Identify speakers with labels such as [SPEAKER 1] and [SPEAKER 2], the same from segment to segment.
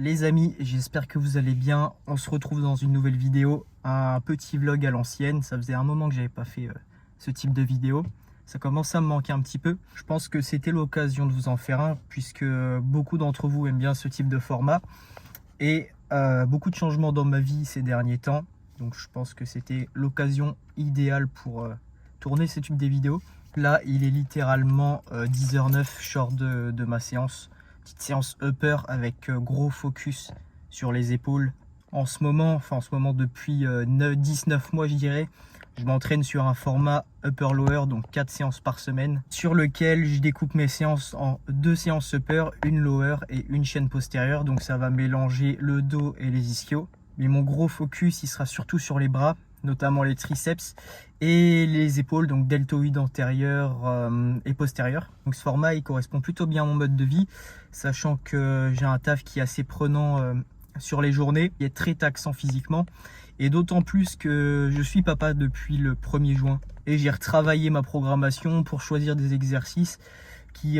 [SPEAKER 1] Les amis, j'espère que vous allez bien. On se retrouve dans une nouvelle vidéo, un petit vlog à l'ancienne. Ça faisait un moment que j'avais pas fait ce type de vidéo. Ça commence à me manquer un petit peu. Je pense que c'était l'occasion de vous en faire un, puisque beaucoup d'entre vous aiment bien ce type de format. Et beaucoup de changements dans ma vie ces derniers temps. Donc je pense que c'était l'occasion idéale pour tourner ce type de vidéo. Là, il est littéralement 10h09, je sors de ma séance. Petite séance upper avec gros focus sur les épaules. En ce moment depuis 10-9 mois je dirais, je m'entraîne sur un format upper-lower, donc 4 séances par semaine, sur lequel je découpe mes séances en 2 séances upper, une lower et une chaîne postérieure. Donc ça va mélanger le dos et les ischios. Mais mon gros focus, il sera surtout sur les bras, notamment les triceps et les épaules, donc deltoïde antérieur et postérieur. Donc ce format, il correspond plutôt bien à mon mode de vie, sachant que j'ai un taf qui est assez prenant sur les journées, qui est très taxant physiquement. Et d'autant plus que je suis papa depuis le 1er juin. Et j'ai retravaillé ma programmation pour choisir des exercices qui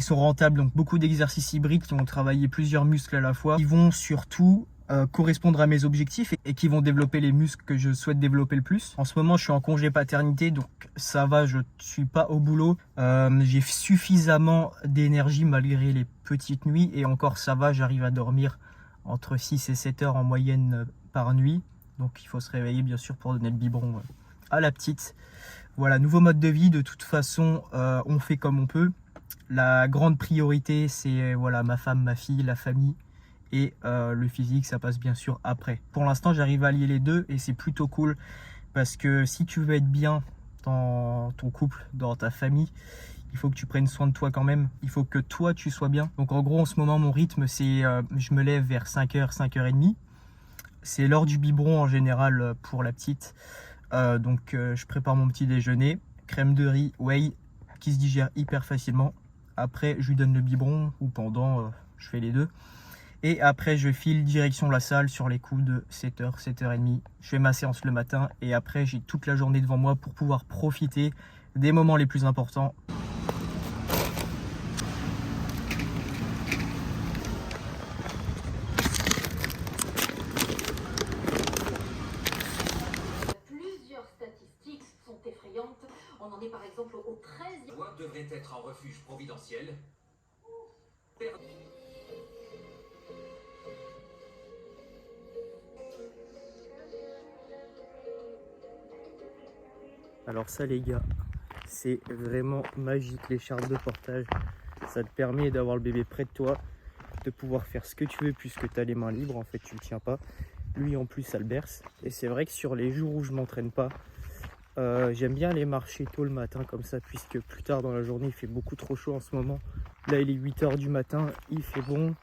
[SPEAKER 1] sont rentables. Donc beaucoup d'exercices hybrides qui vont travailler plusieurs muscles à la fois, qui vont surtout correspondre à mes objectifs et qui vont développer les muscles que je souhaite développer le plus. En ce moment, je suis en congé paternité, donc ça va, je ne suis pas au boulot. J'ai suffisamment d'énergie malgré les petites nuits. Et encore, ça va, j'arrive à dormir entre 6 et 7 heures en moyenne par nuit. Donc il faut se réveiller bien sûr pour donner le biberon à la petite. Voilà, nouveau mode de vie. De toute façon, on fait comme on peut. La grande priorité, c'est voilà, ma femme, ma fille, la famille et le physique, ça passe bien sûr après. Pour l'instant, j'arrive à allier les deux et c'est plutôt cool parce que si tu veux être bien dans ton couple, dans ta famille, il faut que tu prennes soin de toi quand même. Il faut que toi, tu sois bien. Donc en gros, en ce moment, mon rythme, c'est je me lève vers 5h, 5h30. C'est l'heure du biberon en général pour la petite. Donc je prépare mon petit déjeuner, crème de riz, whey, qui se digère hyper facilement. Après, je lui donne le biberon ou pendant, je fais les deux. Et après, je file direction la salle sur les coups de 7h, 7h30. Je fais ma séance le matin et après, j'ai toute la journée devant moi pour pouvoir profiter des moments les plus importants.
[SPEAKER 2] Plusieurs statistiques sont effrayantes. On en est par exemple au 13e.
[SPEAKER 3] Loi devrait être un refuge providentiel.
[SPEAKER 1] Alors ça les gars, c'est vraiment magique l'écharpe de portage. Ça te permet d'avoir le bébé près de toi, de pouvoir faire ce que tu veux puisque tu as les mains libres, en fait tu le tiens pas. Lui en plus ça le berce. Et c'est vrai que sur les jours où je m'entraîne pas, j'aime bien aller marcher tôt le matin comme ça puisque plus tard dans la journée il fait beaucoup trop chaud en ce moment. Là il est 8h du matin, il fait bon.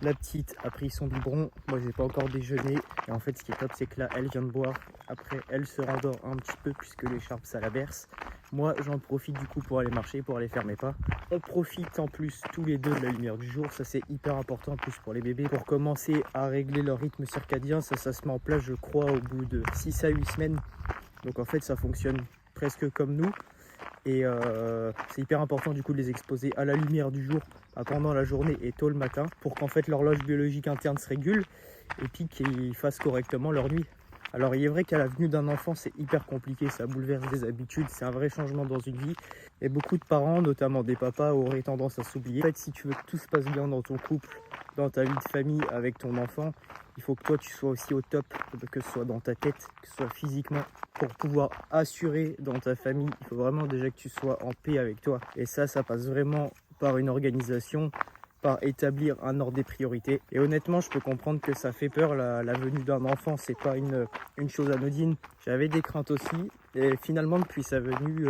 [SPEAKER 1] La petite a pris son biberon, moi j'ai pas encore déjeuné et en fait ce qui est top c'est que là elle vient de boire, après elle se rendort un petit peu puisque l'écharpe ça la berce. Moi j'en profite du coup pour aller marcher, pour aller faire mes pas. On profite en plus tous les deux de la lumière du jour, ça c'est hyper important en plus pour les bébés. Pour commencer à régler leur rythme circadien, ça se met en place je crois au bout de 6 à 8 semaines. Donc en fait ça fonctionne presque comme nous. Et c'est hyper important du coup de les exposer à la lumière du jour pendant la journée et tôt le matin pour qu'en fait l'horloge biologique interne se régule et puis qu'ils fassent correctement leur nuit. Alors il est vrai qu'à la venue d'un enfant c'est hyper compliqué, ça bouleverse des habitudes, c'est un vrai changement dans une vie et beaucoup de parents, notamment des papas, auraient tendance à s'oublier. En fait si tu veux que tout se passe bien dans ton couple, dans ta vie de famille avec ton enfant, il faut que toi tu sois aussi au top, que ce soit dans ta tête, que ce soit physiquement. Pour pouvoir assurer dans ta famille, il faut vraiment déjà que tu sois en paix avec toi. Et ça passe vraiment par une organisation, par établir un ordre des priorités. Et honnêtement, je peux comprendre que ça fait peur, la venue d'un enfant, c'est pas une chose anodine. J'avais des craintes aussi, et finalement depuis sa venue,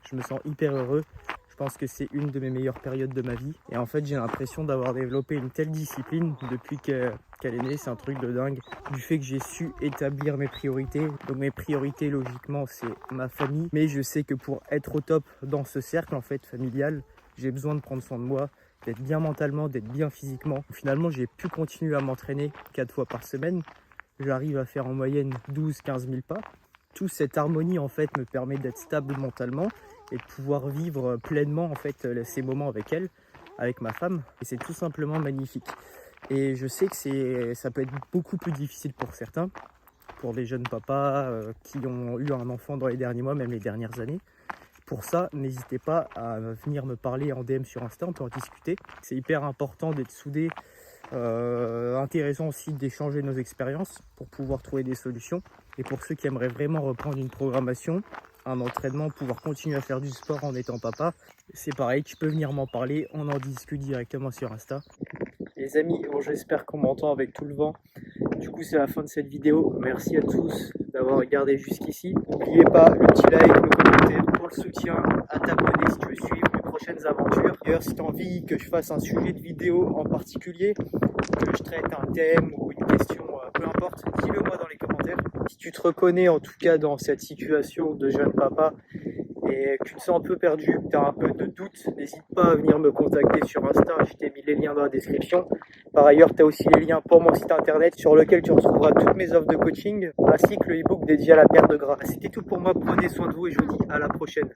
[SPEAKER 1] je me sens hyper heureux. Je pense que c'est une de mes meilleures périodes de ma vie. Et en fait, j'ai l'impression d'avoir développé une telle discipline depuis qu'elle est née. C'est un truc de dingue. Du fait que j'ai su établir mes priorités. Donc mes priorités, logiquement, c'est ma famille. Mais je sais que pour être au top dans ce cercle, en fait, familial, j'ai besoin de prendre soin de moi, d'être bien mentalement, d'être bien physiquement. Finalement, j'ai pu continuer à m'entraîner 4 fois par semaine. J'arrive à faire en moyenne 12-15 000 pas. Toute cette harmonie, en fait, me permet d'être stable mentalement et de pouvoir vivre pleinement en fait ces moments avec elle, avec ma femme. Et c'est tout simplement magnifique. Et je sais que ça peut être beaucoup plus difficile pour certains, pour des jeunes papas qui ont eu un enfant dans les derniers mois, même les dernières années. Pour ça, n'hésitez pas à venir me parler en DM sur Insta, on peut en discuter. C'est hyper important d'être soudés, intéressant aussi d'échanger nos expériences pour pouvoir trouver des solutions. Et pour ceux qui aimeraient vraiment reprendre une programmation, un entraînement, pouvoir continuer à faire du sport en étant papa, c'est pareil, tu peux venir m'en parler, on en discute directement sur Insta. Les amis, bon, j'espère qu'on m'entend avec tout le vent. Du coup, c'est la fin de cette vidéo. Merci à tous d'avoir regardé jusqu'ici. N'oubliez pas le petit like, le commentaire pour le soutien, à t'abonner si tu veux suivre mes prochaines aventures. D'ailleurs, si tu as envie que je fasse un sujet de vidéo en particulier, que je traite un thème ou une question, peu importe, dis-le moi dans les commentaires. Si tu te reconnais en tout cas dans cette situation de jeune papa et que tu te sens un peu perdu, que tu as un peu de doute, n'hésite pas à venir me contacter sur Insta, je t'ai mis les liens dans la description. Par ailleurs, tu as aussi les liens pour mon site internet sur lequel tu retrouveras toutes mes offres de coaching, ainsi que le e-book dédié à la perte de gras. C'était tout pour moi, prenez soin de vous et je vous dis à la prochaine.